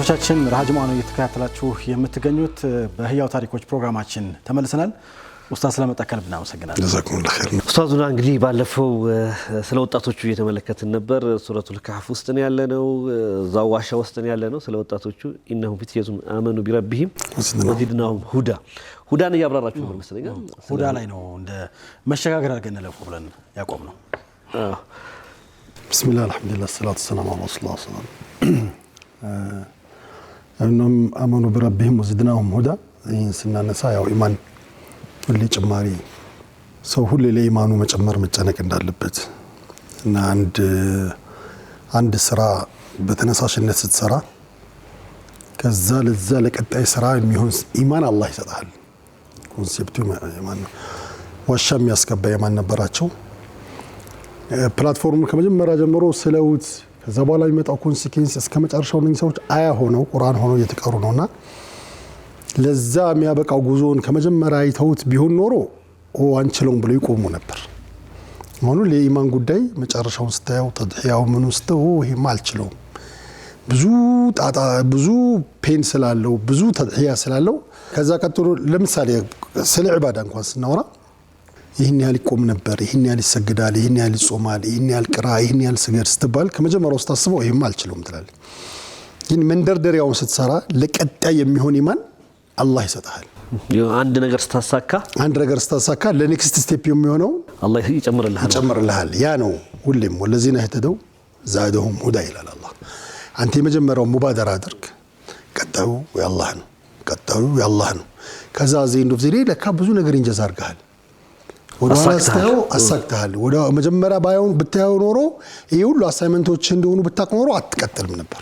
ተመልካቾቻችን ራጅማኑ እየተከታተላችሁ የምትገኙት በህያው ታሪኮች ፕሮግራማችን ተመልሰናል። ኡስታዝ ስለመጣ ከልብ እናመሰግናለን። ጀዛኩም ኸይር። ኡስታዙና እንግዲህ ባለፈው ስለ ወጣቶቹ እየተመለከትን ነበር። ሱረቱል ካህፍ ውስጥ ነው ያለነው፣ እዛው ዋሻ ውስጥ ነው ያለነው። ስለ ወጣቶቹ ኢነሁም ፊትየቱን አመኑ ቢረቢሂም ወዚድናሁም ሁዳ ሁዳን እያብራራችሁ ነው መሰለኝ። ሁዳ ላይ ነው እንደ መሸጋገር አድርገን ለፎ ብለን ያቆም ነው። ቢስሚላህ አልሐምዱሊላህ ሰላቱ ሰላሙ ዐላ ረሱሊላህ ሰለላሁ ኢነሁም አመኑ ቢረቢሂም ወዚድናሁም ሁዳ። ይህን ስናነሳ ያው ኢማን ሁሌ ጭማሪ ሰው ሁሌ ለኢማኑ መጨመር መጨነቅ እንዳለበት እና አንድ ስራ በተነሳሽነት ስትሰራ ከዛ ለዛ ለቀጣይ ስራ የሚሆን ኢማን አላህ ይሰጣል። ኮንሴፕቱ ኢማን ነው። ዋሻ የሚያስገባ ኢማን ነበራቸው። ፕላትፎርሙ ከመጀመሪያ ጀምሮ ስለውት ከዛ በኋላ የሚመጣው ኮንሲኩዌንስ እስከ መጨረሻው ነው። ሰዎች አያ ሆነው ቁርአን ሆነው እየተቀሩ ነውና ለዛ የሚያበቃው ጉዞን ከመጀመሪያ አይተውት ቢሆን ኖሮ አንችለውም ብለው ይቆሙ ነበር። አሁን ለኢማን ጉዳይ መጨረሻውን ስታየው ተድሂያው ምን ውስጥ ይሄማ አልችለውም፣ ብዙ ጣጣ ብዙ ፔን ስላለው ብዙ ተድሂያ ስላለው ከዛ ቀጥሎ ለምሳሌ ስለ ዒባዳ እንኳን ስናወራ ይህን ያህል ይቆም ነበር፣ ይህን ያህል ይሰግዳል፣ ይህን ያህል ይጾማል፣ ይህን ያህል ቅራ፣ ይህን ያህል ስገድ ስትባል ከመጀመሪያው ስታስበው ይሄማ አልችለውም ትላለህ። ግን መንደርደሪያውን ስትሰራ ለቀጣይ የሚሆን ኢማን አላህ ይሰጣል። አንድ ነገር ስታሳካ ለኔክስት ስቴፕ የሚሆነው አላህ ይጨምርልሃል። ያ ነው ሁሌም ወለዚነ ህተደው ዛደሁም ሁዳ ይላል አላህ። አንተ የመጀመሪያው ሙባደራ አድርግ፣ ቀጣዩ የአላህ ነው። ከዛ ዘይንዶ ዘዴ ለካ ብዙ ነገር እንጀዛ አድርገሃል፣ ወደ ዋናው አሳክተሃል። ወደ መጀመሪያ ባይሆን ብታየው ኖሮ ይሄ ሁሉ አሳይመንቶች እንደሆኑ ብታቅ ኖሮ አትቀጥልም ነበር።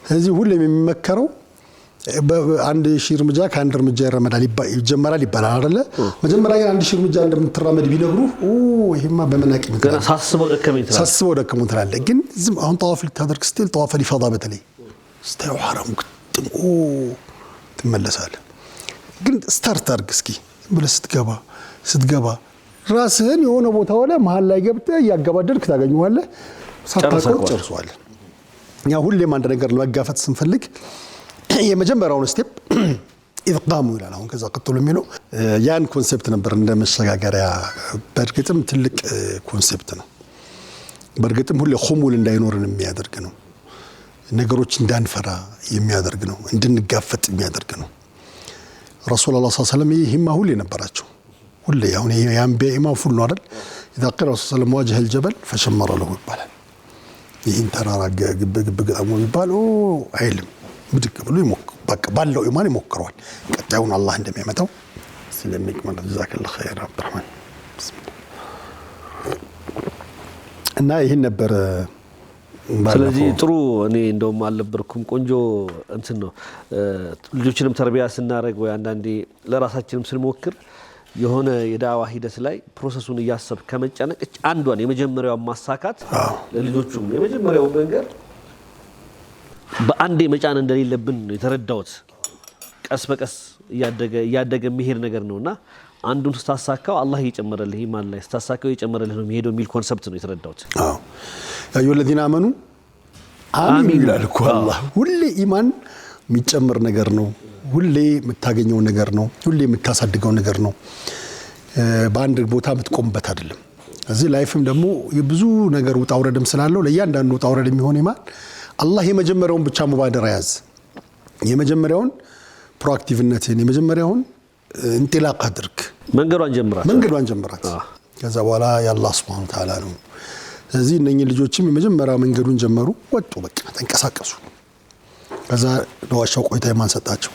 ስለዚህ ሁሌም የሚመከረው በአንድ ሺህ እርምጃ ከአንድ እርምጃ ይጀመራል ይባላል አይደለ? መጀመሪያ ግን አንድ ሺህ እርምጃ እንደምትራመድ ቢነግሩ ይሄማ በመናቂ ምትላል ሳስበው ደከመኝ ትላለህ። ግን ዝም አሁን ጠዋፍ ልታደርግ ስትል ጠዋፍ ሊፈዳ በተለይ ስታየው ሐራም ግጥም ትመለሳለህ። ግን ስታርት አድርግ እስኪ ብለህ ስትገባ ራስህን የሆነ ቦታ ላይ መሀል ላይ ገብተህ እያገባደድክ ታገኘዋለህ። ሳታውቀው ጨርሷል። ያ ሁሌም አንድ ነገር ለመጋፈጥ ስንፈልግ የመጀመሪያውን ስቴፕ ኢጥቃሙ ይላል። አሁን ከዛ ቀጥሎ የሚለው ያን ኮንሴፕት ነበር እንደ መሸጋገሪያ። በእርግጥም ትልቅ ኮንሴፕት ነው። በእርግጥም ሁሌ ኹሙል እንዳይኖርን የሚያደርግ ነው። ነገሮች እንዳንፈራ የሚያደርግ ነው። እንድንጋፈጥ የሚያደርግ ነው። ረሱላህ ሰለላሁ ዐለይሂ ወሰለም ይህማ ሁሌ ነበራቸው። ሁሌ አሁን የአንቢያ ኢማም ፉል ነው አይደል? ኢዛ ቂለ ረሱላህ ሰለላሁ ዐለይሂ ወሰለም ዋጅሀል ጀበል ፈሸመረ ለሁ ይባላል። ይህን ተራራ ግብ ገጣሙ ይባል አይልም። ብድቅ ብሎ ባለው ኢማን ይሞክረዋል። ቀጣዩን አላህ እንደሚያመጣው ስለሚቀመጥ ጀዛከላሁ ኸይር አብዱራህማን። እና ይህን ነበር። ስለዚህ ጥሩ እኔ እንደውም አልነበርኩም ቆንጆ እንትን ነው። ልጆችንም ተርቢያ ስናደርግ ወይ አንዳንዴ ለራሳችንም ስንሞክር የሆነ የዳዋ ሂደት ላይ ፕሮሰሱን እያሰብ ከመጨነቅ አንዷን የመጀመሪያው ማሳካት ለልጆቹም የመጀመሪያው መንገር በአንዴ መጫን እንደሌለብን የተረዳሁት። ቀስ በቀስ እያደገ የሚሄድ ነገር ነውና አንዱን ስታሳካው አላህ እየጨመረልህ ኢማን ላይ ስታሳካው እየጨመረልህ ነው የሚሄደው የሚል ኮንሰፕት ነው የተረዳሁት። አዩ الذين آمنوا አሚን ይላል እኮ አላህ። ሁሌ ኢማን የሚጨምር ነገር ነው። ሁሌ የምታገኘው ነገር ነው። ሁሌ የምታሳድገው ነገር ነው። በአንድ ቦታ የምትቆምበት አይደለም። እዚህ ላይፍም ደግሞ የብዙ ነገር ውጣ ውረድም ስላለው ለእያንዳንዱ ውጣ ውረድ የሚሆን ኢማን አላህ የመጀመሪያውን ብቻ ሙባደራ ያዝ። የመጀመሪያውን ፕሮአክቲቭነትን የመጀመሪያውን እንጥላቅ አድርግ። መንገዷን ጀምራት። ከዛ በኋላ የአላህ ሱብሓነሁ ወተዓላ ነው። ስለዚህ እነኚህ ልጆችም የመጀመሪያ መንገዱን ጀመሩ፣ ወጡ፣ በቃ ተንቀሳቀሱ። ከዛ ለዋሻው ቆይታ የማንሰጣቸው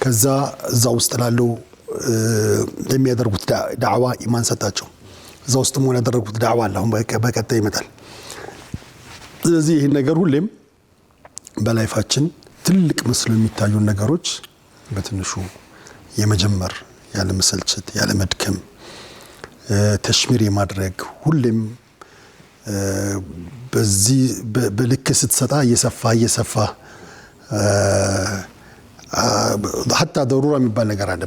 ከዛ እዛ ውስጥ ላለው ለሚያደርጉት ዳዕዋ ኢማን ሰጣቸው። እዛ ውስጥ ሆነ ያደረጉት ዳዕዋ አሁን በቀጣይ ይመጣል። ስለዚህ ይሄን ነገር ሁሌም በላይፋችን ትልቅ መስሎ የሚታዩ ነገሮች በትንሹ የመጀመር ያለ መሰልቸት ያለ መድከም ተሽሚር የማድረግ ሁሌም በዚህ በልክ ስትሰጣ እየሰፋ حتى ضروره የሚባል ነገር አለ።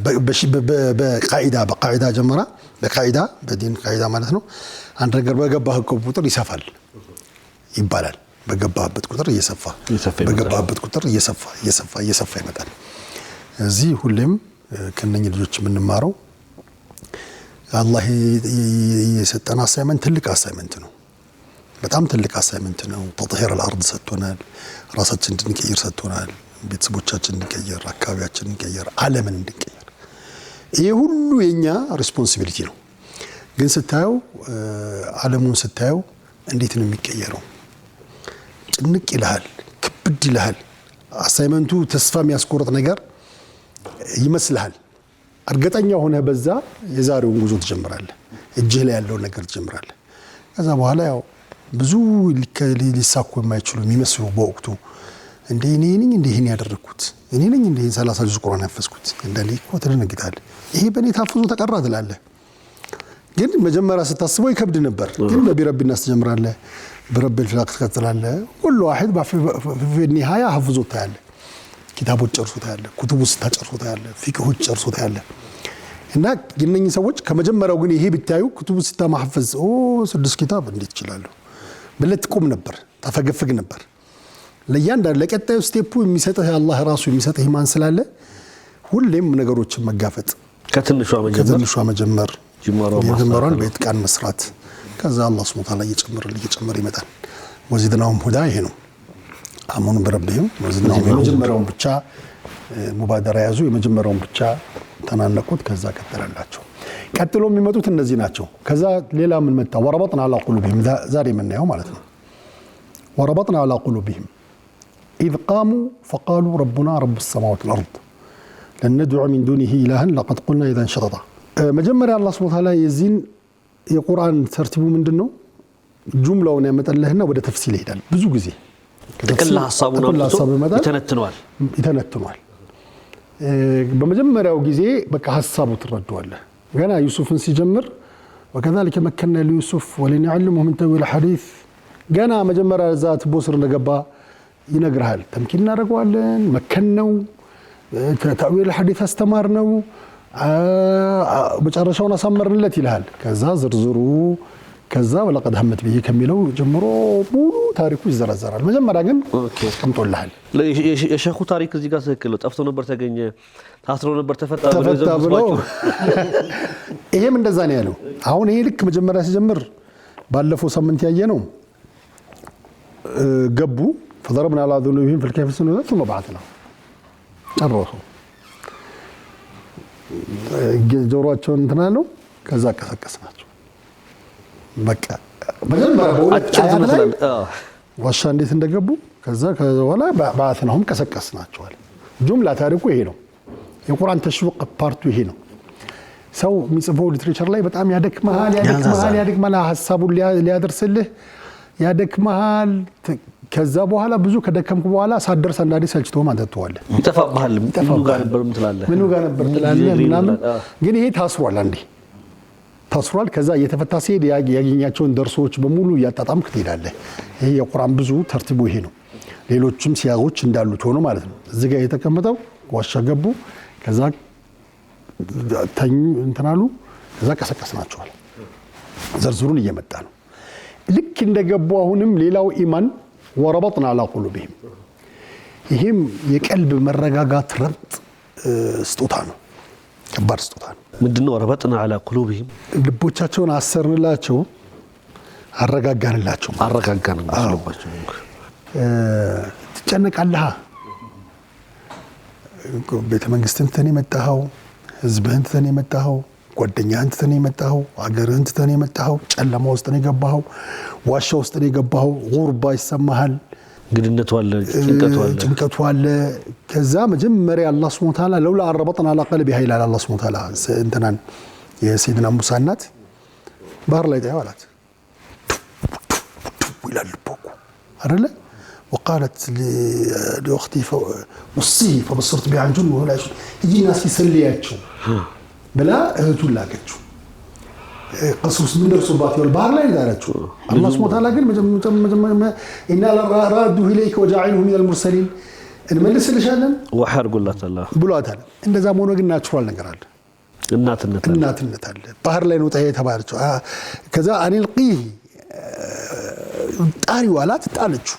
በቃዒዳ ጀመራ በቃዒዳ በዲን ቃዒዳ ማለት ነው። አንድ ነገር በገባህ ቁጥር ይሰፋል ይባላል። በገባበት ቁጥር እየሰፋ በገባበት ቁጥር እየሰፋ ይመጣል። እዚህ ሁሌም ከነኚህ ልጆች የምንማረው አላህ የሰጠን አሳይመንት ትልቅ አሳይመንት ነው። በጣም ትልቅ አሳይመንት ነው። ተጥሂር الارض ሰጥቶናል። ራሳችንን እንድንቀይር ሰጥቶናል። ቤተሰቦቻችንን እንድንቀይር፣ አካባቢያችንን እንድንቀይር፣ ዓለምን እንድንቀይር። ይሄ ሁሉ የኛ ሪስፖንሲቢሊቲ ነው። ግን ስታየው ዓለሙን ስታየው እንዴት ነው የሚቀየረው? ጭንቅ ይልሃል፣ ክብድ ይልሃል። አሳይመንቱ ተስፋ የሚያስቆርጥ ነገር ይመስልሃል። እርግጠኛ ሆነ በዛ የዛሬውን ጉዞ ትጀምራለህ። እጅህ ላይ ያለው ነገር ትጀምራለህ። ከዛ በኋላ ያው ብዙ ሊሳኩ የማይችሉ የሚመስሉ በወቅቱ እንደ እኔ ነኝ እንደ ይሄን ያደረኩት እኔ ነኝ እንደ 30 ጁዝ ቁርአን ያፈስኩት እንደኔ እኮ ትደነግጣለህ። ይሄ በእኔ ታፍዞ ተቀራ ትላለህ። ግን መጀመሪያ ስታስበው ይከብድ ነበር። ግን በቢረብ الناس ትጀምራለህ፣ برب الفلق ትቀጥላለህ። ሁሉ واحد في النهايه حفظوት ታያለህ። ኪታቦች ጨርሶት ያለ ኩቱቡስ ታጨርሶት ያለ ፊቅሆች ጨርሶት ያለ እና የነኚህ ሰዎች ከመጀመሪያው ግን ይሄ ቢታዩ ኩቱቡስ ማህፈዝ 6 ኪታብ እንዴት ይችላሉ ብለህ ትቆም ነበር፣ ተፈገፍግ ነበር። ለእያንዳንዱ ለቀጣዩ ስቴፑ የሚሰጥህ አላህ ራሱ የሚሰጥህ ኢማን ስላለ ሁሌም ነገሮችን መጋፈጥ ከትንሿ መጀመር ጅማሮን በኢትቃን መስራት ከዛ አላህ ሱብሓነሁ ወተዓላ እየጨመረ ይመጣል። ወዚድናሁም ሁዳ ይሄ ነው። አመኑ በረብህም ወዚድናሁም የመጀመሪያውን ብቻ ሙባደራ ያዙ፣ የመጀመሪያውን ብቻ ተናነቁት፣ ከዛ ቀጠላላቸው። ቀጥሎ የሚመጡት እነዚህ ናቸው። ከዛ ሌላ ምን መጣ? ወረበጥና አላ ቁሉብህም ዛሬ የምናየው ማለት ነው። ወረበጥና አላ ቁሉብህም إذ قاموا فقالوا ربنا رب السماوات والأرض لن ندعو من دونه إلها لقد قلنا إذا شططا. مجمّر الله سبحانه وتعالى يزين የቁርአን ተርቲቡ ምንድነው? ጁምላውን ያመጣልህና ወደ ተፍሲል ይሄዳል። ብዙ ጊዜ ተከላ ሐሳቡን ይተነትኗል። በመጀመሪያው ጊዜ በቃ ሐሳቡ ትረዳዋለህ። ገና ዩሱፍን ሲጀምር وكذلك مكنا ليوسف ولنعلمه من تأويل الحديث ገና መጀመሪያ ዛት ቦስር እንደገባ ይነግርሃል። ተምኪን እናደርገዋለን፣ መከነው፣ ተأويل الحديث አስተማርነው፣ መጨረሻውን አሳመርንለት ይልሃል። ከዛ ዝርዝሩ ከዛ ወለቀድ ሀመት ቢሂ ከሚለው ጀምሮ ሙሉ ታሪኩ ይዘረዘራል። መጀመሪያ ግን አስቀምጦልሃል። የሸኹ ታሪክ እዚህ ጋር ትክክል ነው። ጠፍቶ ነበር ተገኘ፣ ታስሮ ነበር ተፈታ ብሎ ይሄም እንደዛ ነው ያለው። አሁን ይሄ ልክ መጀመሪያ ሲጀምር ባለፈው ሳምንት ያየ ነው። ገቡ فضربنا على ذنوبهم في الكهف سنين ثم بعثنا ጨረሱ። ጆሮአቸውን እንትና ነው ከዛ ቀሰቀስናቸው። በቃ መጀመሪያ በሁለት ዋሻ እንዴት እንደገቡ ከዛ በኋላ ባዓትናሁም ቀሰቀስናቸዋል። ጁምላ ታሪኩ ይሄ ነው። የቁርአን ተሽዊቅ ፓርቱ ይሄ ነው። ሰው የሚጽፈው ሊትሬቸር ላይ በጣም ያደክማል ሐሳቡን ሊያደርስልህ ያደክማል። ከዛ በኋላ ብዙ ከደከምኩ በኋላ ሳደርስ አንዳንዴ ሰልችቶ ማንተተዋለህ። ይተፋብሃል። ምኑ ጋር ነበር ትላለህ ምናምን። ግን ይሄ ታስሯል፣ አንዴ ታስሯል። ከዛ እየተፈታ ሲሄድ ያገኛቸውን ደርሶች በሙሉ እያጣጣምክ ትሄዳለህ። ይሄ የቁርአን ብዙ ተርቲቡ ይሄ ነው። ሌሎችም ሲያጎች እንዳሉት ሆኖ ማለት ነው። እዚህ ጋር የተቀመጠው ዋሻ ገቡ፣ ከዛ ተኙ እንትናሉ፣ ከዛ ቀሰቀስናቸዋል። ዘርዝሩን እየመጣ ነው። ልክ እንደገቡ አሁንም ሌላው ኢማን ወረበጥና አላ ቁሉብህም፣ ይሄም የቀልብ መረጋጋት ረብጥ ስጦታ ነው። ከባድ ስጦታ ነው። ምንድነው? ወረበጥና አላ ቁሉብህም ልቦቻቸውን አሰርንላቸው፣ አረጋጋንላቸው። ትጨነቃለህ። ቤተ መንግስትን ትተን የመጣኸው፣ ህዝብህን ትተን የመጣኸው፣ ጓደኛህን ትተን የመጣኸው፣ አገርህን ትተን የመጣኸው፣ ጨለማ ውስጥ ነው የገባኸው፣ ዋሻ ውስጥ ነው የገባኸው። ጉርባ ይሰማሃል፣ ግድነቱ አለ፣ ጭንቀቱ አለ። ከዛ መጀመሪያ አላህ ሱብሓነሁ ወተዓላ ለውላ አረበጥና አላ ቀልቢሃ ይላል። አላህ ሱብሓነሁ ወተዓላ እንትናን የሰይድና ሙሳ እናት ባህር ላይ ጣዩ አላት። ይላል ልቦኩ አይደለ? وقالت لاختي وصي فبصرت بها عن جن ولا شيء يجي الناس يسلياتشو بلا እህቱን ላከችው። ቀሱስ ምን ደርሶባት ይወል ባህር ላይ ዳራችሁ። አላህ ሱብሓነሁ ወተዓላ ግን መጀመሪያ ኢና ለራዱ ኢለይከ ወጃዒሉሁ ሚነል ሙርሰሊን እንመልስልሻለን ወሐርጉላት አላህ ብሏታል። እንደዛ ሆኖ ግን ናቹራል ነገር አለ፣ እናትነት አለ። ባህር ላይ ነው የተባለችው። ከዛ አኒልቂ ጣሪው አላት፣ ጣለችው።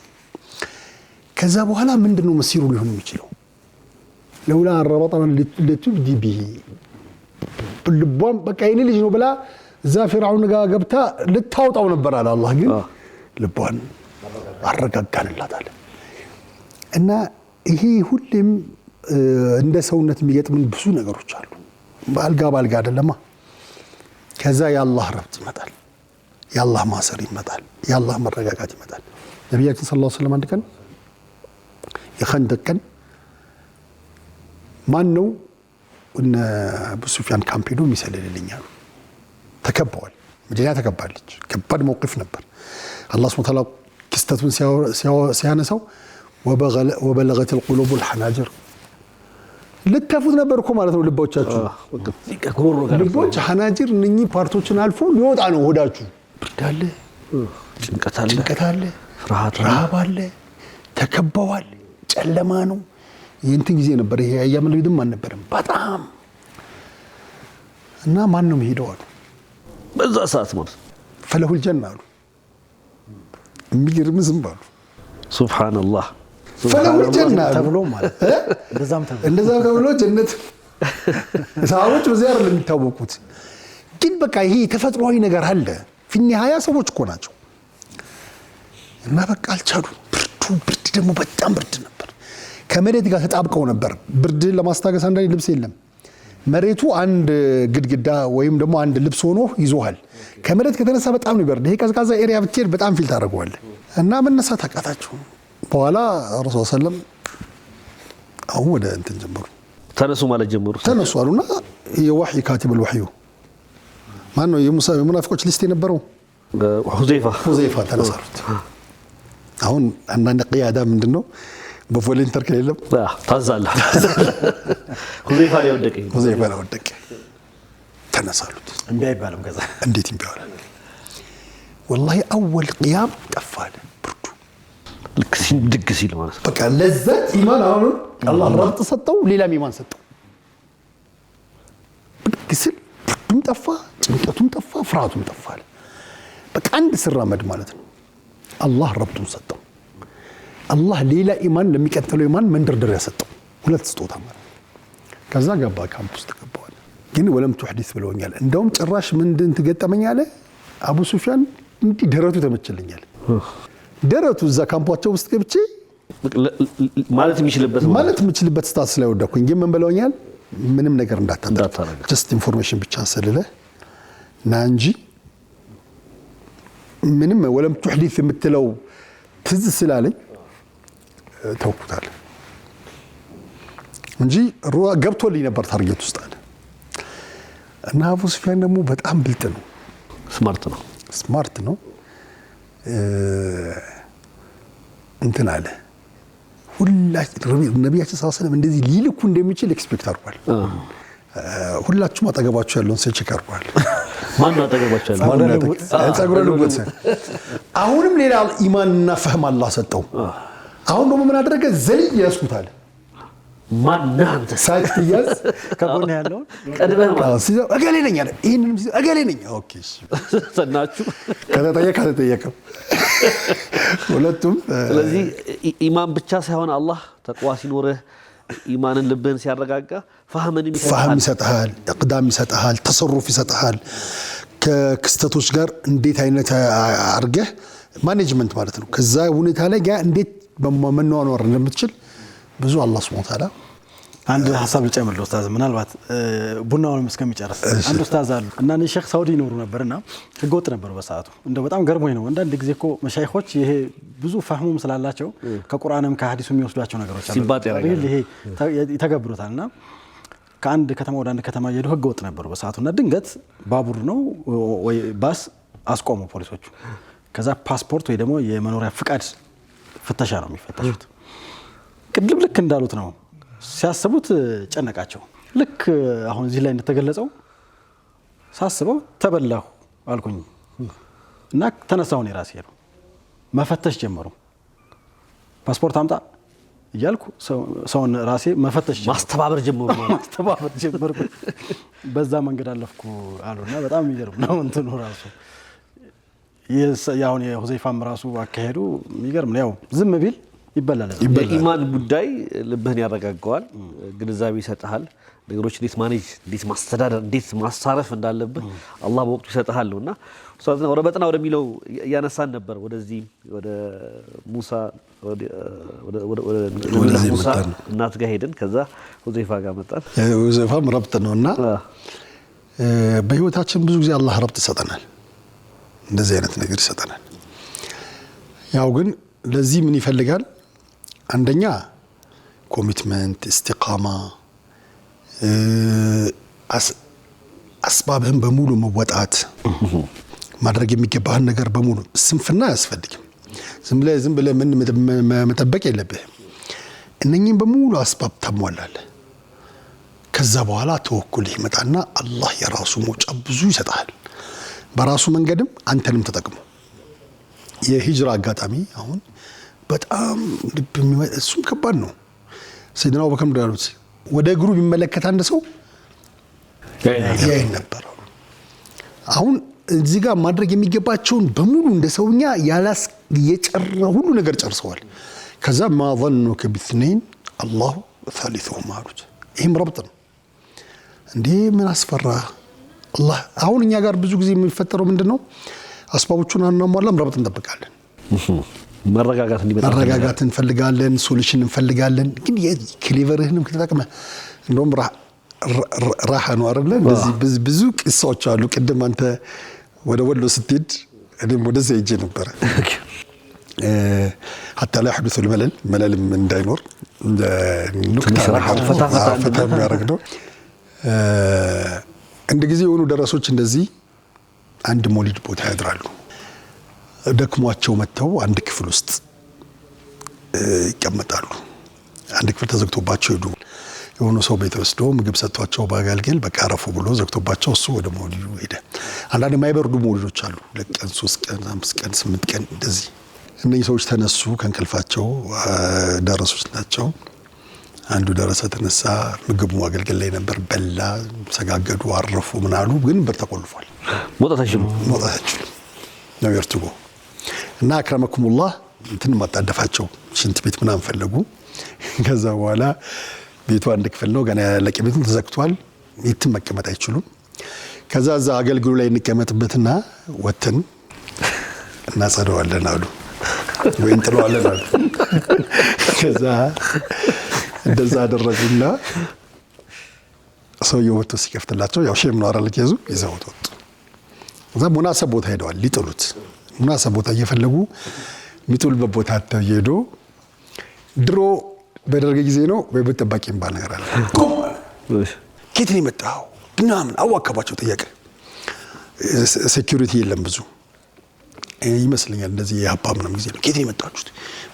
ከዛ በኋላ ምንድነው መሲሩ ሊሆን የሚችለው ለውላ ረበጣና ለቱብዲ ቢሂ ልቧም በቃ የኔ ልጅ ነው ብላ እዛ ፊርዓውን ጋር ገብታ ልታውጣው ነበር አለ አላህ ግን ልቧን አረጋጋንላታል እና ይሄ ሁሌም እንደ ሰውነት የሚገጥምን ብዙ ነገሮች አሉ ባልጋ አይደለማ ከዛ የአላህ ረብጥ ይመጣል የአላህ ማሰር ይመጣል የአላህ መረጋጋት ይመጣል ነብያችን ሰለላሁ ዐለይሂ ወሰለም አንድ ቀን የኸንደቅ ቀን ማን ነው እነ አቡ ሱፊያን ካምፕ ሄዶ የሚሰልልልኛል ተከበዋል መዲና ተከባለች ከባድ መውቅፍ ነበር አላህ ሱብሓነሁ ወተዓላ ክስተቱን ሲያነሳው وبلغت القلوب الحناجر ልተፉት ነበር እኮ ማለት ነው ልቦቻችሁ ልቦች ሐናጅር እነኚህ ፓርቶችን አልፎ ሊወጣ ነው ሆዳችሁ ብርድ አለ ጭንቀት አለ ረሃብ አለ ተከበዋል ጨለማ ነው የእንትን ጊዜ ነበር ይሄ አያም ልብድም አልነበረም በጣም እና ማን ነው የሚሄደው አሉ በዛ ሰዓት ማለት ፈለሁል ጀና አሉ የሚገርም ዝም ባሉ ሱብሃንአላህ ፈለሁል ጀና ተብሎ ማለት እንደዛ ተብሎ ጀነት ሰሃቦች በዚያ አይደለም የሚታወቁት ግን በቃ ይሄ ተፈጥሯዊ ነገር አለ ፊኒሃያ ሰዎች እኮ ናቸው እና በቃ አልቻሉ ብርድ ደግሞ በጣም ብርድ ነበር ከመሬት ጋር ተጣብቀው ነበር ብርድ ለማስታገስ አንዳንድ ልብስ የለም መሬቱ አንድ ግድግዳ ወይም ደግሞ አንድ ልብስ ሆኖ ይዞሃል ከመሬት ከተነሳ በጣም ነው ይበርድ ይሄ ቀዝቃዛ ኤሪያ ብትሄድ በጣም ፊል ታደርገዋለህ እና መነሳት አቃታቸው በኋላ ረሱል ሰለም አሁን ወደ እንትን ጀመሩ ተነሱ ማለት ጀመሩ ተነሱ አሉና የወህይ ካቲብ الوحي ማን ነው የሙናፊቆች ሊስት የነበረው ሁዘይፋ ተነሳሉት አሁን አንዳንድ ቅያዳ ምንድነው በቮለንተር ከሌለም ታዛለህ ሁዘይፋ ላይ ወደቀ ተነሳሉት እንዴ አይባልም ከዛ እንዴት ይባላል والله اول قيام ጠፋለ ብርዱ ልክ ሲድግ ሲል ማለት በቃ ለዘት ኢማን አሁን አላህ ረብጥ ሰጠው ሌላም ኢማን ሰጠው ግስል ብርዱም ጠፋ ጭንቀቱም ጠፋ ፍርሃቱም ጠፋ በቃ አንድ ስራመድ ማለት ነው አላህ ረብጡን ሰጠው አላህ ሌላ ኢማን ለሚቀጥለው ኢማን መንደርደሪያ ሰጠው ሁለት ስጦታ ማለት ከዛ ገባ ካምፕ ውስጥ ገባዋል ግን ወለም ተحدث ብለውኛል እንደውም ጭራሽ ምንድን ተገጠመኛለ አቡ ሱፊያን እንዲ ደረቱ ተመቸልኛል ደረቱ እዛ ካምፓቸው ውስጥ ገብቼ ማለት የሚችልበት ስታትስ ላይ ወደኩኝ ግን ምን ብለውኛል ምንም ነገር እንዳታደርግ ጀስት ኢንፎርሜሽን ብቻ ሰለለ ናንጂ ምንም ወለም ተحدث የምትለው ትዝ ስላለኝ ተውኩታል እንጂ ሩዋ ገብቶልኝ ነበር ታርጌት ውስጥ አለ እና አቡ ሱፊያን ደግሞ በጣም ብልጥ ነው ስማርት ነው እንትን አለ ሁላችን ነብያችን ሰለላሁ ዐለይሂ ወሰለም እንደዚህ ሊልኩ እንደሚችል ኤክስፔክት አድርጓል ሁላችሁም አጠገባችሁ ያለውን ሰው ቼክ አድርጓል ማን አጠገባችሁ ያለው ጸጉረ ልውጥ አሁንም ሌላ ኢማንና ፈህም አላህ ሰጠው አሁን ደግሞ ምን አደረገ ዘልይ ያስኩታል ማን አንተ ሳይትያዝ ከጎን ያለው ቀድበህ ማለት እገሌ ነኝ አለ ይሄንን እገሌ ነኝ ኦኬ ሰናችሁ ከተጠየቀ ሁለቱም ስለዚህ ኢማን ብቻ ሳይሆን አላህ ተቅዋ ሲኖርህ ኢማንን ልብህን ሲያረጋጋ ፈህምን ይሰጣል እቅዳም ይሰጣል ተሰሩፍ ይሰጣል ከክስተቶች ጋር እንዴት አይነት አርገህ ማኔጅመንት ማለት ነው ከዛ ሁኔታ ላይ ጋር እንዴት በመኗኗር እንደምትችል ብዙ አላህ Subhanahu Wa Ta'ala አንድ ሐሳብ ልጨምር ኡስታዝ ምናልባት ቡናውን እስከሚጨርስ አንድ ኡስታዝ አሉ እና እኔ ሼክ ሳውዲ ይኖሩ ነበርና ህገወጥ ነበሩ በሰዓቱ እንደው በጣም ገርሞኝ ነው አንዳንድ ጊዜ እኮ መሻይኾች ይሄ ብዙ ፈህሙም ስላላቸው ከቁርአንም ከሐዲሱ የሚወስዷቸው ነገሮች አሉ ይሄ ይተገብሩታልና ከአንድ ከተማ ወደ አንድ ከተማ የሄዱ ህገወጥ ነበሩ በሰዓቱና ድንገት ባቡር ነው ወይ ባስ አስቆሙ ፖሊሶቹ ከዛ ፓስፖርት ወይ ደግሞ የመኖሪያ ፍቃድ ፍተሻ ነው የሚፈተሹት ቅድም ልክ እንዳሉት ነው ሲያስቡት ጨነቃቸው ልክ አሁን እዚህ ላይ እንደተገለጸው ሳስበው ተበላሁ አልኩኝ እና ተነሳው ነው ራሴ ነው መፈተሽ ጀመሩ ፓስፖርት አምጣ እያልኩ ሰውን ራሴ መፈተሽ ማስተባበር ጀመሩ በዛ መንገድ አለፍኩ አሉና በጣም የሚገርም ነው እንትኑ ራሱ ያው የሁዘይፋም ራሱ አካሄዱ የሚገርም ነው ያው ዝም ቢል ይበላል። የኢማን ጉዳይ ልብህን ያረጋጋዋል፣ ግንዛቤ ይሰጥሃል። ነገሮች እንዴት ማኔጅ እንዴት ማስተዳደር እንዴት ማሳረፍ እንዳለብህ አላህ በወቅቱ ይሰጥሃል ነውና ኡስታዝና ረበጥና ወደሚለው ያነሳን ነበር። ወደዚህ ወደ ሙሳ ወደ ሙሳ እናት ጋር ሄደን ከዛ ሁዘይፋ ጋር መጣን። ሁዘይፋም ረብጥ ነውና በህይወታችን ብዙ ጊዜ አላህ ረብጥ ይሰጠናል፣ እንደዚህ አይነት ነገር ይሰጠናል። ያው ግን ለዚህ ምን ይፈልጋል? አንደኛ ኮሚትመንት፣ ኢስቲቃማ፣ አስባብህን በሙሉ መወጣት፣ ማድረግ የሚገባህን ነገር በሙሉ። ስንፍና አያስፈልግም። ዝም ብለህ ምን መጠበቅ የለብህም። እነኚህን በሙሉ አስባብ ታሟላለህ። ከዛ በኋላ ተወኩል ይመጣና አላህ የራሱ መውጫ ብዙ ይሰጣል። በራሱ መንገድም አንተንም ተጠቅሞ የሂጅራ አጋጣሚ አሁን በጣም ልብ የሚመጣ እሱም ከባድ ነው። ሰይድና አቡበከር እንዳሉት ወደ እግሩ ቢመለከት አንድ ሰው ያይ ነበር። አሁን እዚህ ጋር ማድረግ የሚገባቸውን በሙሉ እንደ ሰውኛ የጨረ ሁሉ ነገር ጨርሰዋል። ከዛ ማ ظنك باثنين الله ثالثهما አሉት። ይህም ረብጥ ነው እንዴ! ምን አስፈራ አላህ። አሁን እኛ ጋር ብዙ ጊዜ የሚፈጠረው ምንድነው? አስባቦቹን አናሟላም፣ ረብጥ እንጠብቃለን። መረጋጋት እንፈልጋለን፣ ሶሉሽን እንፈልጋለን። ግን የክሊቨርህንም ከተጠቅመ እንደውም ራሃ ነው አይደል? እንደዚህ ብዙ ቂሳዎች አሉ። ቅድም አንተ ወደ ወሎ ስትሄድ እኔም ወደዛ ሄጄ ነበር። حتى لا يحدث الملل እንዳይኖር ፈታ የሚያደርግ ነው። እንደ ጊዜ የሆኑ ደረሶች እንደዚህ አንድ ሞሊድ ቦታ ያድራሉ። ደክሟቸው መጥተው አንድ ክፍል ውስጥ ይቀመጣሉ። አንድ ክፍል ተዘግቶባቸው ሄዱ። የሆነ ሰው ቤት ወስዶ ምግብ ሰጥቷቸው ባጋልገል በቃ አረፉ ብሎ ዘግቶባቸው እሱ ወደ ሞሊዱ ሄደ። አንዳንድ የማይበርዱ ሞሊዶች አሉ። 2 ቀን 3 ቀን 5 ቀን 8 ቀን እንደዚህ። እነዚህ ሰዎች ተነሱ ከእንቅልፋቸው፣ ደረሶች ናቸው። አንዱ ደረሰ ተነሳ፣ ምግቡ ማገልገል ላይ ነበር። በላ፣ ሰጋገዱ፣ አረፉ። ምን አሉ? ግን በር ተቆልፏል። መውጣት አይችሉም። ነው ይርትጎ እና አክረመኩሙላህ እንትን ማጣደፋቸው ሽንት ቤት ምናምን ፈለጉ። ከዛ በኋላ ቤቱ አንድ ክፍል ነው፣ ገና ያለቀ ቤቱ ተዘግቷል። የትም መቀመጥ አይችሉም። ከዛ እዛ አገልግሉ ላይ እንቀመጥበትና ወተን እናጸደዋለን አሉ፣ ወይ እንጥለዋለን አሉ። ከዛ እንደዛ አደረጉና ሰውየው ወጥቶ ሲከፍትላቸው ያው ሼም ነው አራልክ ይዘው ወጡ። እዛ ሙናሰብ ቦታ ሄደዋል ሊጥሉት። ሙናሰብ ቦታ እየፈለጉ ሚጥሉበት ቦታ ተየዶ ድሮ በደርግ ጊዜ ነው በቤት ጠባቂ የሚባል ነገር አለ። ከየት ነው የመጣው ምናምን አዋከባቸው ጥያቄ። ሴኩሪቲ የለም ብዙ ይመስለኛል። እንደዚህ የሀባም ነው ጊዜ ነው። ከየት ነው የመጣችሁት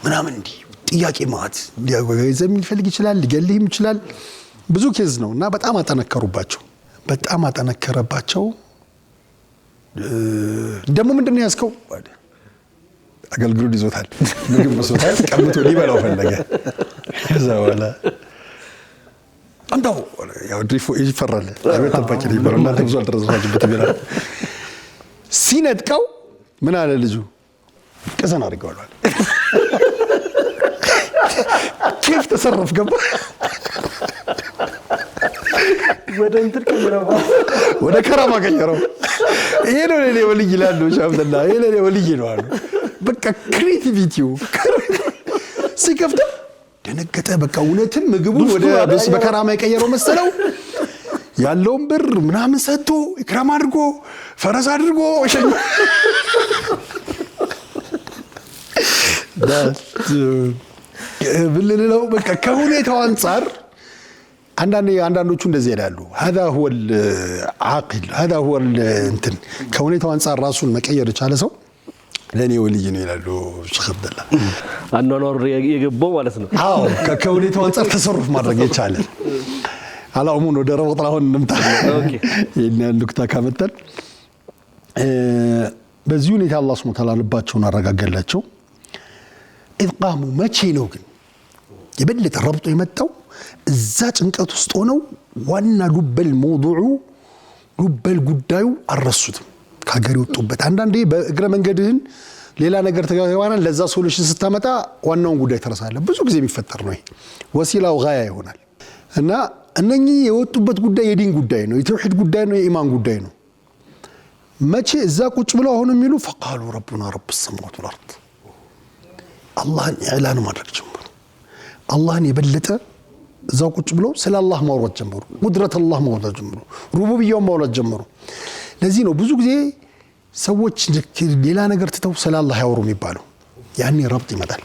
ምናምን እንዲህ ጥያቄ ማለት ሊያገዘም ሊፈልግ ይችላል፣ ሊገልህም ይችላል። ብዙ ኬዝ ነው እና በጣም አጠነከሩባቸው። በጣም አጠነከረባቸው። ደግሞ ምንድነው ያስከው? አገልግሎት ይዞታል፣ ምግብ መስሎታል፣ ቀምቶ ሊበላው ፈለገ። ከዛ በኋላ አንተው ያው ድሪፎ ይፈራል። አቤት ጠባቂ ነው ይባላል። እናንተ ብዙ አልደረሳችሁበት ይላል። ሲነጥቀው ምን አለ ልጁ? ቀሰና አድርገዋል። كيف تصرف قبل ወደ እንትን ቀየረው ወደ ከራማ ቀየረው። ይሄ ነው ለኔ ወልይ ይላሉ ሻምደላ። ይሄ ለኔ ወልይ ነው አሉ። በቃ ክሬቲቪቲው ሲከፍት ደነገጠ። በቃ እውነትም ምግቡ ወደ በከራማ የቀየረው መሰለው። ያለውን ብር ምናምን ሰጥቶ ኢክራም አድርጎ ፈረስ አድርጎ ሸኝ ብልልለው በቃ ከሁኔታው አንፃር አንዳንዶቹ እንደዚህ ይላሉ። هذا هو العاقل هذا هو እንትን ከሁኔታው አንፃር ራሱን መቀየር የቻለ ሰው ለኔ ወልይ ነው ይላሉ ሼክ አብደላ። አንኗኗር የገባው ማለት ነው። አዎ ከሁኔታው አንፃር ተሰሩፍ ማድረግ የቻለ አላሙን ወደ ረውጣውን እንምታ። ኦኬ ይሄን ዱክታ ካመጣን በዚህ ሁኔታ አላህ Subhanahu Wa Ta'ala ልባቸውን አረጋገላቸው። ኢጥቃሙ መቼ ነው ግን የበለጠ ረብጦ የመጣው? እዛ ጭንቀት ውስጥ ሆነው ዋና ሉበል ሞዱዑ ሉበል ጉዳዩ አረሱትም። ከሀገር የወጡበት አንዳንዴ በእግረ መንገድህን ሌላ ነገር ተገባና ለዛ ሶሉሽን ስታመጣ ዋናውን ጉዳይ ተረሳለህ። ብዙ ጊዜ የሚፈጠር ነው ይሄ። ወሲላው ጋያ ይሆናል እና እነኚህ የወጡበት ጉዳይ የዲን ጉዳይ ነው፣ የተውሂድ ጉዳይ ነው፣ የኢማን ጉዳይ ነው። መቼ እዛ ቁጭ ብለው አሁን የሚሉ ፈቃሉ ረቡና ረብ ሰማዋት ወልአርድ አላህን ኢዕላን ማድረግ ጀመሩ። አላህን የበለጠ እዛው ቁጭ ብለው ስለ አላህ ማውራት ጀመሩ። ቁድረት አላህ ማውራት ጀመሩ። ሩቡብያውን ማውራት ጀመሩ። ለዚህ ነው ብዙ ጊዜ ሰዎች ሌላ ነገር ትተው ስለ አላህ ያወሩ የሚባለው። ያኔ ረብጥ ይመጣል፣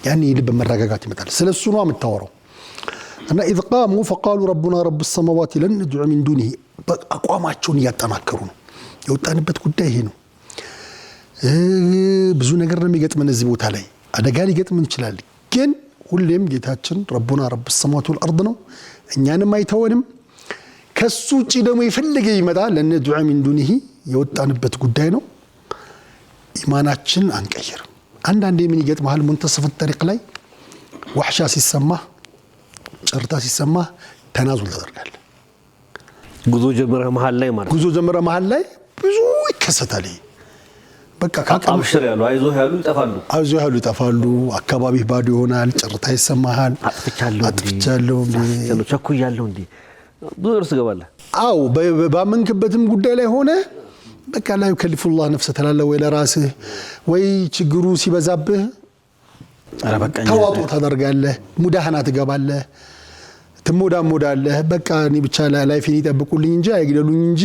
ያኔ የልብ መረጋጋት ይመጣል። ስለሱ ነው የምታወራው። እና ኢዝ ቃሙ ፈቃሉ ረቡና ረብ ሰማዋት ለን ነድዑ ሚን ዱኒሂ አቋማቸውን እያጠናከሩ ነው። የወጣንበት ጉዳይ ይሄ ነው። ብዙ ነገር ነው የሚገጥመን እዚህ ቦታ ላይ አደጋ ሊገጥመን ይችላል። ግን ሁሌም ጌታችን ረቡና ረብ ሰማዋት ወልአርድ ነው፣ እኛንም አይተወንም። ከሱ ውጪ ደግሞ የፈለገ ይመጣ ለነድዑ ሚን ዱኒሂ የወጣንበት ጉዳይ ነው። ኢማናችን አንቀይርም። አንዳንዴ ምን ይገጥመሃል ሙንተሰፍ ጠሪቅ ላይ ወሕሻ ሲሰማ ጭርታ ሲሰማ ተናዙል ታደርጋለህ። ጉዞ ጀመረ መሃል ላይ ማለት ጉዞ ጀመረ መሃል ላይ ብዙ ይከሰታል። በቃ አብሽር ያሉ አይዞህ ያሉ ይጠፋሉ፣ አይዞህ ያሉ ይጠፋሉ። አካባቢ ባዶ ይሆናል። ጭርታ ይሰማሃል። አጥፍቻለሁ እንዴ ቸኩያለሁ እንዴ ብዙ እርስ ገባለህ። አው ባመንክበትም ጉዳይ ላይ ሆነ በቃ ላይ ከልፉላህ ነፍሰ ተላለህ ወይ ለራስህ ወይ ችግሩ ሲበዛብህ ተዋጡ ታደርጋለህ። ሙዳህና ትገባለህ፣ ትሞዳሞዳለህ። በቃ እኔ ብቻ ላይፌን ይጠብቁልኝ እንጂ አይግደሉኝ እንጂ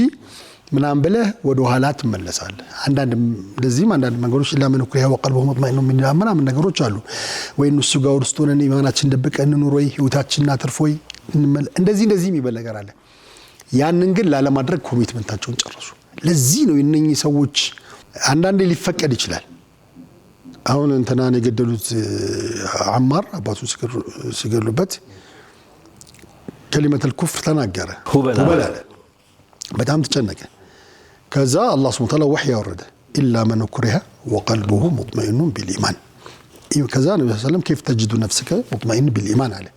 ምናምን ብለህ ወደ ኋላ ትመለሳለህ። አንዳንድ እንደዚህም አንዳንድ መንገዶች ለምን እኮ ያው ቀልቦ መጥማይን ነው ምናምን ነገሮች አሉ። ወይ እነሱ ጋር ውስጥ ሆነን ኢማናችን ደብቀን እንኑር ወይ ህይወታችንን አትርፍ ወይ እንደዚህ የሚበል ነገር አለ። ያንን ግን ላለማድረግ ኮሚትመንታቸውን ጨረሱ። ለዚህ ነው እነኚህ ሰዎች አንዳንዴ ሊፈቀድ ይችላል። አሁን እንትናን የገደሉት አማር አባቱ ሲገሉበት ከሊመተል ኩፍር ተናገረ። ሁበል አለ። በጣም ተጨነቀ። ከዛ አላህ ሱብሓነሁ ወተዓላ ወህይ ያወረደ ኢላ መን ኩሪሀ ወቀልቡሁ ሙጥመኢኑን ቢልኢማን። ከዛ ነብዩ ሰለላሁ ዐለይሂ ወሰለም كيف تجد نفسك مطمئن بالإيمان አለ።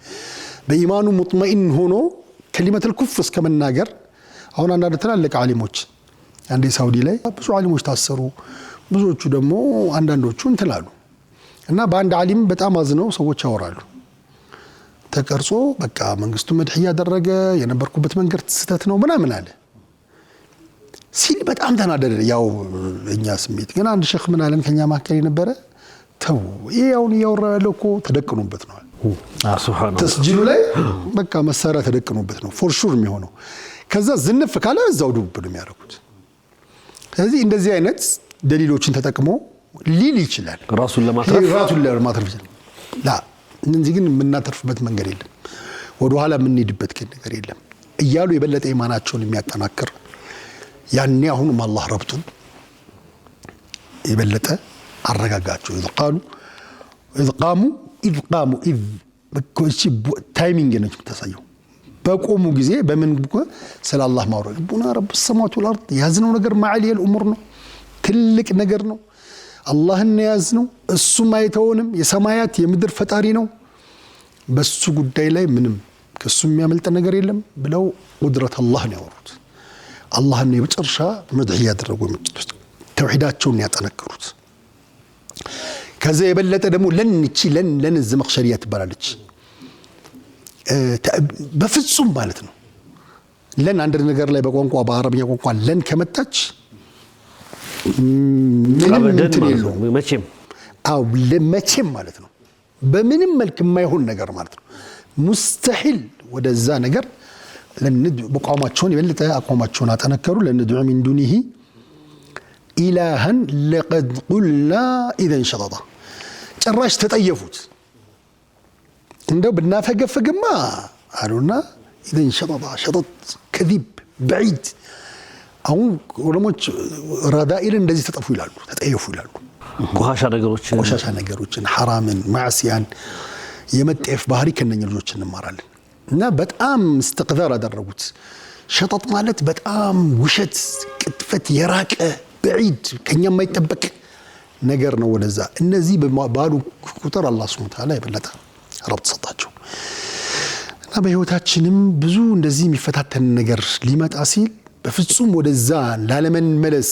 በኢማኑ ሙጥመኢን ሆኖ ከሊመተል ኩፍር እስከመናገር። አሁን አንዳንድ ትላልቅ ዓሊሞች አንዴ ሳውዲ ላይ ብዙ ዓሊሞች ታሰሩ። ብዙዎቹ ደግሞ አንዳንዶቹ እንትላሉ እና በአንድ ዓሊም በጣም አዝነው ሰዎች ያወራሉ። ተቀርጾ በቃ መንግስቱ መድህ ያደረገ የነበርኩበት መንገድ ስህተት ነው ምናምን አለ ሲል በጣም ተናደደ። ያው እኛ ስሜት ግን አንድ ሼክ ምን አለን ከኛ ማከል የነበረ ተው ይሄ አሁን ያወራ ያለው እኮ ተደቅኖበት ነው። ሱብሃንአላህ ተስጂሉ ላይ በቃ መሳሪያ ተደቅኖበት ነው ፎር ሹር የሚሆነው። ከዛ ዝንፍ ካለ እዛው ዱብ ነው የሚያደርጉት። ስለዚህ እንደዚህ አይነት ደሊሎችን ተጠቅሞ ሊል ይችላል ራሱን ለማትረፍ ላ እነዚህ ግን የምናተርፍበት መንገድ የለም፣ ወደ ኋላ የምንሄድበት ግን ነገር የለም እያሉ የበለጠ ኢማናቸውን የሚያጠናክር ያኔ አሁንም አላህ ረብጡን የበለጠ አረጋጋቸው። ኢዝ ቃሙ ታይሚንግ ነች የምታሳየው። በቆሙ ጊዜ በምን ስለ አላህ ማውረድ ቡና ረብ ሰማዋት ወልአርድ ያዝነው ነገር ማዕሊየል ኡሙር ነው፣ ትልቅ ነገር ነው። አላህን ያዝነው፣ እሱም አይተውንም፣ የሰማያት የምድር ፈጣሪ ነው። በሱ ጉዳይ ላይ ምንም ከሱ የሚያመልጥ ነገር የለም ብለው ቁድረት አላህ ነው ያወሩት። አላህን የመጨረሻ መድህ ያደረጉ ተውሂዳቸውን ያጠነከሩት። ከዛ የበለጠ ደግሞ ለን ዘመኽሸሪያ ትባላለች። በፍጹም ማለት ነው ለን አንድ ነገር ላይ በቋንቋ በአረብኛ ቋንቋ ለን ከመጣች ምንም እንትን የለውም መቼም ማለት ነው። በምንም መልክ የማይሆን ነገር ማለት ነው። ሙስተሒል ወደዛ ነገር በቋማቸውን የበለጠ አቋማቸውን አጠነከሩ። ለንድዑ ሚን ዱኒሂ ኢላሃን ለቀድ ቁልና ኢዘን ሸጠጣ ጭራሽ ተጠየፉት። እንደው ብናፈገፍግማ አሉና ኢዘን ሸጠጣ ሸጠጥ ከዚብ በዒድ። አሁን ዑለሞች ረዳኢል እንደዚህ ተጠፉ ይላሉ፣ ተጠየፉ ይላሉ። ቆሻሻ ነገሮችን ሐራምን ማዕሲያን የመጠየፍ ባህሪ ከነኛ ልጆች እንማራለን። እና በጣም እስትቅዛር አደረጉት። ሸጠጥ ማለት በጣም ውሸት፣ ቅጥፈት የራቀ በዒድ ከኛ የማይጠበቅ ነገር ነው። ወደዛ እነዚህ ባሉ ቁጥር አላህ ሱብሓነሁ ወተዓላ የበለጠ ረብጥ ሰጣቸው። እና በህይወታችንም ብዙ እንደዚህ የሚፈታተን ነገር ሊመጣ ሲል በፍጹም ወደዛ ላለመመለስ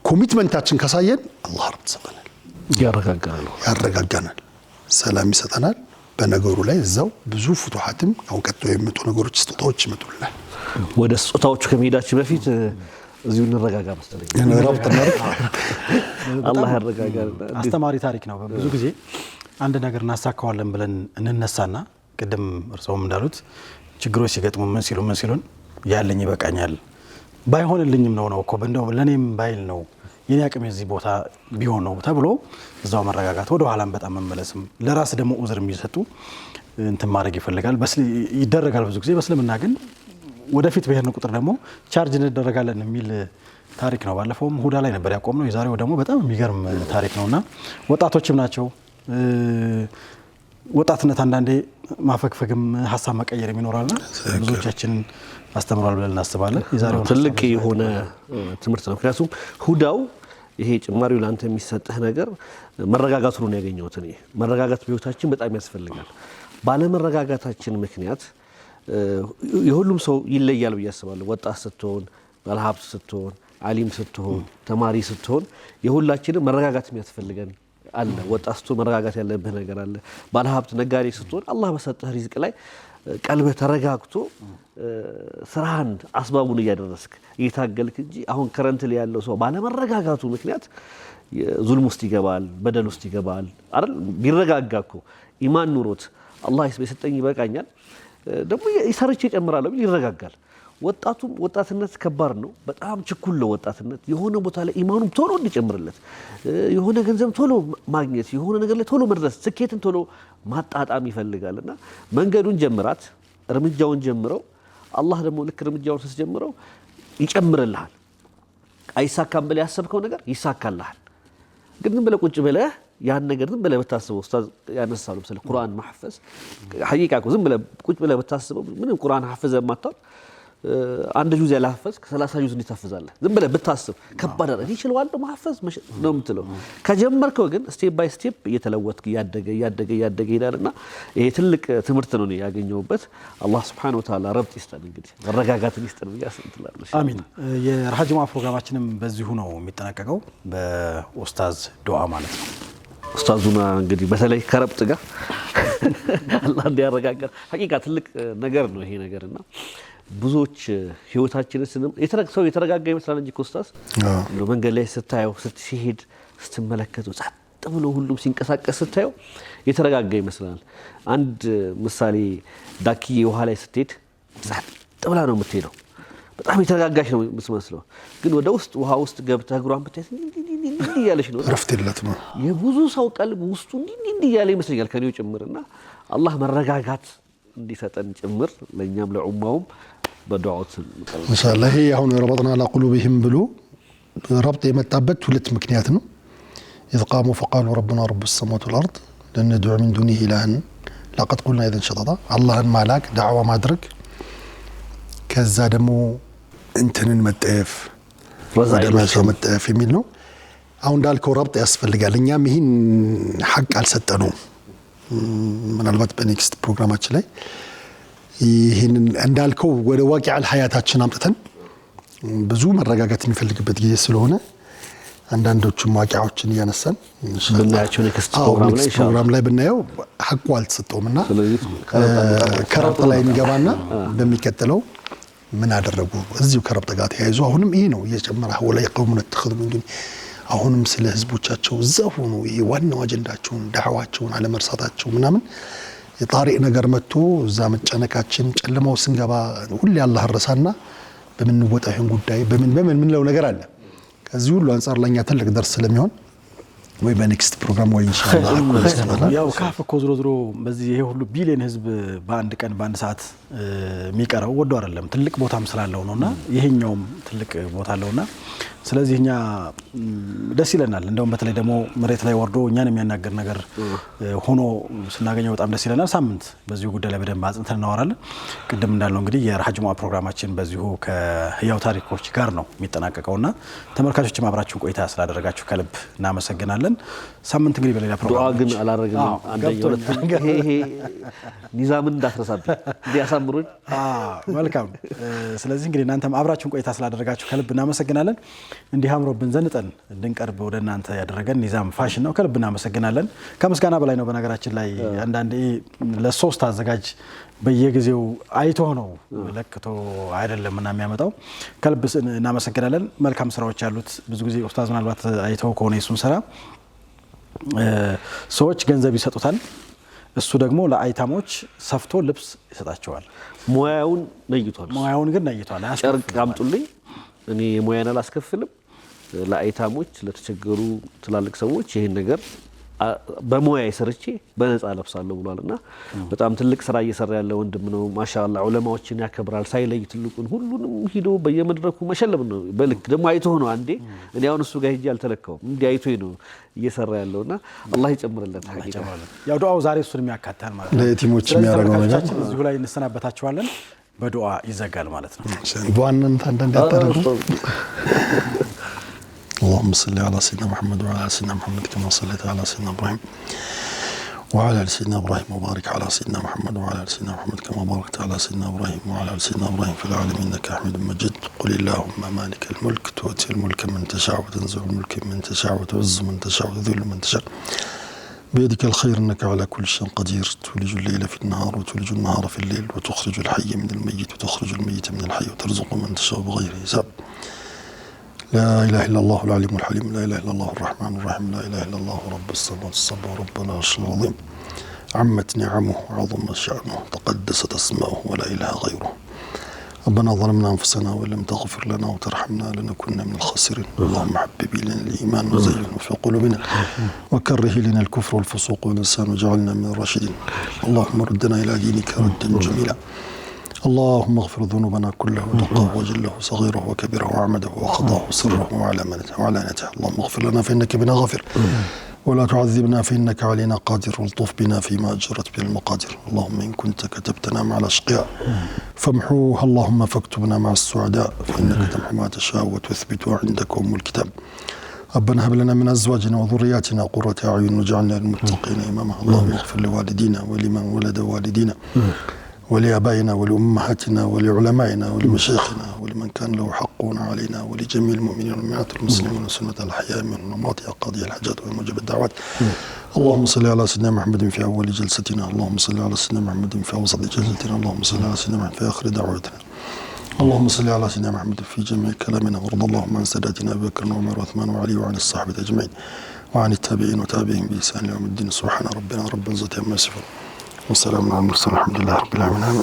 ኮሚትመንታችን ካሳየን አላህ ረብ ይሰጠናል፣ ያረጋጋናል፣ ሰላም ይሰጠናል። በነገሩ ላይ እዛው ብዙ ፍቱሃትም አሁን ቀጥሎ የሚመጡ ነገሮች ስጦታዎች ይመጡልናል። ወደ ስጦታዎቹ ከመሄዳችን በፊት እዚሁ እንረጋጋ መሰለኝ። አላህ ያረጋጋል። አስተማሪ ታሪክ ነው። ብዙ ጊዜ አንድ ነገር እናሳካዋለን ብለን እንነሳና ቅድም እርሶም እንዳሉት ችግሮች ሲገጥሙ ምን ሲሉን ያለኝ ይበቃኛል ባይሆንልኝም ነው እኮ እንደው ለኔም ባይል ነው የኔ አቅም እዚህ ቦታ ቢሆን ነው ተብሎ እዛው መረጋጋት፣ ወደ ኋላም በጣም መመለስም ለራስ ደግሞ ኡዝር የሚሰጡ እንትን ማድረግ ይፈልጋል ይደረጋል ብዙ ጊዜ። በእስልምና ግን ወደፊት በሄድን ቁጥር ደግሞ ቻርጅ እንደረጋለን የሚል ታሪክ ነው። ባለፈውም ሁዳ ላይ ነበር ያቆምነው። የዛሬው ደግሞ በጣም የሚገርም ታሪክ ነውና ወጣቶችም ናቸው። ወጣትነት አንዳንዴ ማፈግፈግም ሀሳብ መቀየር ይኖራልና ብዙዎቻችንን አስተምሯል ብለን እናስባለን። የዛሬው ትልቅ የሆነ ትምህርት ነው። ምክንያቱም ሁዳው ይሄ ጭማሪው ላንተ የሚሰጥህ ነገር መረጋጋት ነው ያገኘሁት እኔ። መረጋጋት በህይወታችን በጣም ያስፈልጋል። ባለመረጋጋታችን ምክንያት የሁሉም ሰው ይለያል ብዬ አስባለሁ። ወጣት ስትሆን፣ ባለሀብት ስትሆን፣ ዓሊም ስትሆን፣ ተማሪ ስትሆን የሁላችንም መረጋጋት የሚያስፈልገን አለ። ወጣት ስትሆን መረጋጋት ያለብህ ነገር አለ። ባለሀብት ነጋዴ ስትሆን አላህ በሰጠህ ሪዝቅ ላይ ቀልብህ ተረጋግቶ ስራህን አስባቡን እያደረስክ እየታገልክ እንጂ አሁን ከረንት ላይ ያለው ሰው ባለመረጋጋቱ ምክንያት ዙልም ውስጥ ይገባል፣ በደል ውስጥ ይገባል አይደል? ቢረጋጋ እኮ ኢማን ኑሮት አላህ የሰጠኝ ይበቃኛል ደግሞ ይሰርቼ እጨምራለሁ ቢል ይረጋጋል። ወጣትነት ከባድ ነው። በጣም ችኩል ነው ወጣትነት። የሆነ ቦታ ላይ ኢማኑም ቶሎ እንዲጨምርለት፣ የሆነ ገንዘብ ቶሎ ማግኘት፣ የሆነ ነገር ላይ ቶሎ መድረስ፣ ስኬትን ቶሎ ማጣጣም ይፈልጋልና መንገዱን ጀምራት፣ እርምጃውን ጀምረው። አላህ ደግሞ ልክ እርምጃውን ስትጀምረው ይጨምርልሃል። አይሳካም ብለህ ያሰብከው ነገር ይሳካልሃል። ግን ዝም ብለህ ቁጭ ብለህ ያን ነገር ዝም ብለህ ብታስበው ኡስታዝ ያነሳሉ መሰለህ ቁርአን ማህፈዝ ሐቂቃ እኮ ዝም ብለህ ቁጭ ብለህ ብታስበው ምንም ቁርአን ሐፍዘህ የማታውቅ አንድ ጁዝ ያላፈዝ ከ30 ጁዝ እንዲታፈዛለህ ዝም ብለህ ብታስብ ከባድ አይደል? ይችላልው ማህፈዝ ነው የምትለው። ከጀመርከው ግን ስቴፕ ባይ ስቴፕ እየተለወጥክ ያደገ ይላልና ይሄ ትልቅ ትምህርት ነው ያገኘሁበት። አላህ Subhanahu Wa Ta'ala ረብጥ ይስጠን፣ እንግዲህ መረጋጋትን ይስጠን ብያስንትላለሁ። አሚን። የረሃጅማ ፕሮግራማችንም በዚሁ ነው የሚጠናቀቀው በኡስታዝ ዱዓ ማለት ነው። ኡስታዙና እንግዲህ በተለይ ከረብጥ ጋር አላህ እንዲያረጋጋ ሐቂቃ ትልቅ ነገር ነው ይሄ ነገርና ብዙዎች ህይወታችንን ሰው የተረጋጋ ይመስላል እንጂ ኡስታዝ ነው መንገድ ላይ ስታየው ስትሄድ ስትመለከቱ ጸጥ ብሎ ሁሉም ሲንቀሳቀስ ስታየው የተረጋጋ ይመስላል። አንድ ምሳሌ ዳኪዬ ውሃ ላይ ስትሄድ ጸጥ ብላ ነው የምትሄደው። በጣም የተረጋጋች ነው የምትመስለው። ግን ወደ ውስጥ ውሃ ውስጥ ገብተህ እግሯን ብታይ እንዲህ ያለች ነው። ረፍት የለትም። የብዙ ሰው ቀልብ ውስጡ እንዲህ ያለ ይመስለኛል ከኔው ጭምርና አላህ መረጋጋት እንዲሰጠን ጭምር ለኛም ለኡማውም በዱዓት ኢንሻአላህ። ይሄ አሁን ረበጥና على قلوبهم ብሎ ረብጥ የመጣበት ሁለት ምክንያት ነው። إذ قاموا فقالوا ربنا رب السماوات والأرض لن ندعو من دونه إلها لقد قلنا إذا شططا አላህን ማላክ ዳዕዋ ማድረግ ከዛ ደግሞ እንትንን መጠየፍ ወደ ማሳ መጠየፍ የሚል ነው። አሁን እንዳልከው ረብጥ ያስፈልጋል። እኛም ይህን ሐቅ አልሰጠነውም። ምናልባት በኔክስት ፕሮግራማችን ላይ ይህን እንዳልከው ወደ ዋቂዓል ሀያታችን አምጥተን ብዙ መረጋጋት የሚፈልግበት ጊዜ ስለሆነ አንዳንዶቹም ዋቂዓዎችን እያነሳን ብናያቸው ኔክስት ፕሮግራም ላይ ብናየው ሐቁ አልተሰጠውምና ከረብጥ ላይ እንገባና በሚቀጥለው ምን አደረጉ እዚሁ ከረብጥ ጋር ተያይዞ አሁንም ይሄ ነው እየጨመረ ወላይ ቀውሙን ተخذ من دون አሁንም ስለ ህዝቦቻቸው እዛው ሆኖ ይሄ ዋናው አጀንዳቸውን ዳዕዋቸውን አለመርሳታቸው ምናምን የጣሪቅ ነገር መጥቶ እዛ መጨነቃችን ጨለማው ስንገባ ሁሉ ያላህ ረሳና በምን ወጣ ይሁን ጉዳይ በምን ምን ለው ነገር አለ። ከዚህ ሁሉ አንፃር ለኛ ትልቅ ደርስ ስለሚሆን ወይ በኔክስት ፕሮግራም ወይ ኢንሻአላህ ያው ካፍ እኮ ዝሮ በዚህ ይሄ ሁሉ ቢሊየን ህዝብ በአንድ ቀን በአንድ ሰዓት የሚቀረው ወዶ አይደለም ትልቅ ቦታም ስላለው ነውና ይሄኛውም ትልቅ ቦታ አለውና ስለዚህ እኛ ደስ ይለናል። እንደውም በተለይ ደግሞ መሬት ላይ ወርዶ እኛን የሚያናገር ነገር ሆኖ ስናገኘው በጣም ደስ ይለናል። ሳምንት በዚሁ ጉዳይ ላይ በደንብ አጽንተን እናወራለን። ቅድም እንዳልነው እንግዲህ የረሃጅማ ፕሮግራማችን በዚሁ ከህያው ታሪኮች ጋር ነው የሚጠናቀቀውና ተመልካቾችም አብራችሁ ቆይታ ስላደረጋችሁ ከልብ እናመሰግናለን። ሳምንት እንግዲህ በሌላ ፕሮግራም ዱዓ ግን አላረግንም። አንደኛው ይሄ ኒዛምን እንዳትረሳብኝ እንዲያሳምሩኝ። መልካም። ስለዚህ እንግዲህ እናንተም አብራችሁን ቆይታ ስላደረጋችሁ ከልብ እናመሰግናለን። እንዲህ አምሮብን ዘንጠን እንድንቀርብ ወደ እናንተ ያደረገን ኒዛም ፋሽን ነው። ከልብ እናመሰግናለን። ከምስጋና በላይ ነው። በነገራችን ላይ አንዳንዴ ለሶስት አዘጋጅ በየጊዜው አይቶ ነው ለክቶ አይደለምና የሚያመጣው። ከልብ እናመሰግናለን። መልካም ስራዎች ያሉት ብዙ ጊዜ ኡስታዝ ምናልባት አይተው ከሆነ የሱን ስራ ሰዎች ገንዘብ ይሰጡታል፣ እሱ ደግሞ ለአይታሞች ሰፍቶ ልብስ ይሰጣቸዋል። ሙያውን ነይቷል። ሙያውን ግን ነይቷል። ጨርቅ አምጡልኝ እኔ ሙያን አላስከፍልም፣ ለአይታሞች ለተቸገሩ ትላልቅ ሰዎች ይሄን ነገር በሙያ ሰርቼ በነፃ ለብሳለሁ ብሏልና በጣም ትልቅ ስራ እየሰራ ያለ ወንድም ነው። ማሻአላህ ዑለማዎችን ያከብራል። ሳይለይ ትልቁን ሁሉንም ሂዶ በየመድረኩ መሸለም ነው። በልክ ደግሞ አይቶ ነው አንዴ እኔ አሁን እሱ ጋር ሄጄ አልተለካውም። እንዲህ አይቶ ነው እየሰራ ያለውና አላህ ይጨምርለት። ሀቂቃ ያው ዱዓው ዛሬ እሱን የሚያካታል ማለት ነው። ለየቲሞች የሚያደርገው ነገር እዚሁ ላይ እንሰናበታችኋለን። በዱዓ ይዘጋል ማለት ነው። በዋናነት አንዳንድ ያታረጉ اللهم صل على سيدنا محمد وعلى ال سيدنا محمد كما صليت على سيدنا ابراهيم وعلى ال سيدنا ابراهيم وبارك على سيدنا محمد وعلى ال سيدنا محمد كما باركت على سيدنا ابراهيم وعلى ال سيدنا ابراهيم في العالمين انك حميد مجيد. قل اللهم مالك الملك تؤتي الملك من تشاء وتنزع الملك من تشاء وتعز من تشاء وتذل من تشاء بيدك الخير انك على كل شيء قدير. تولج الليل في النهار وتولج النهار في الليل وتخرج الحي من الميت وتخرج الميت من الحي وترزق من تشاء بغير حساب. لا إله إلا الله العليم الحليم. لا إله إلا الله الرحمن الرحيم. لا إله إلا الله رب السماوات السبع رب العرش العظيم. عمت نعمه وعظم شأنه تقدست أسماؤه ولا إله غيره. ربنا ظلمنا أنفسنا وإن لم تغفر لنا وترحمنا لنكن من الخاسرين. اللهم حبب إلينا الإيمان وزينه في قلوبنا وكره إلينا الكفر والفسوق والعصيان واجعلنا من الراشدين. اللهم ردنا إلى دينك ردا جميلا. اللهم اغفر ذنوبنا كلها ودقه وجله وصغيره وكبيره وعمده وخطاه وسره وعلانته. اللهم اغفر لنا فإنك بنا غافر ولا تعذبنا فإنك علينا قادر والطف بنا فيما أجرت به المقادير. اللهم إن كنت كتبتنا مع الأشقياء فامحوها اللهم فاكتبنا مع السعداء فإنك تمحو ما تشاء وتثبت عندك أم الكتاب. ربنا هب لنا من أزواجنا وذرياتنا قرة أعين واجعلنا للمتقين إماما. اللهم اغفر لوالدينا ولمن ولد والدينا ولآبائنا ولأمهاتنا ولعلمائنا ولمشايخنا ولمن كان له حق علينا ولجميع المؤمنين والمؤمنات المسلمين وسنة الحياة من الماضي قاضي الحاجات وموجب الدعوات. اللهم صل على سيدنا محمد في أول جلستنا. اللهم صل على سيدنا محمد في أوسط جلستنا. اللهم صل على سيدنا محمد في آخر دعوتنا. اللهم صل على سيدنا محمد في جميع كلامنا. وارض اللهم عن ساداتنا أبي بكر وعمر وعثمان وعلي وعن الصحابة أجمعين وعن التابعين وتابعين بإحسان يوم الدين. سبحان ربنا رب العزة عما يصفون والسلام على المرسلين الحمد لله رب العالمين.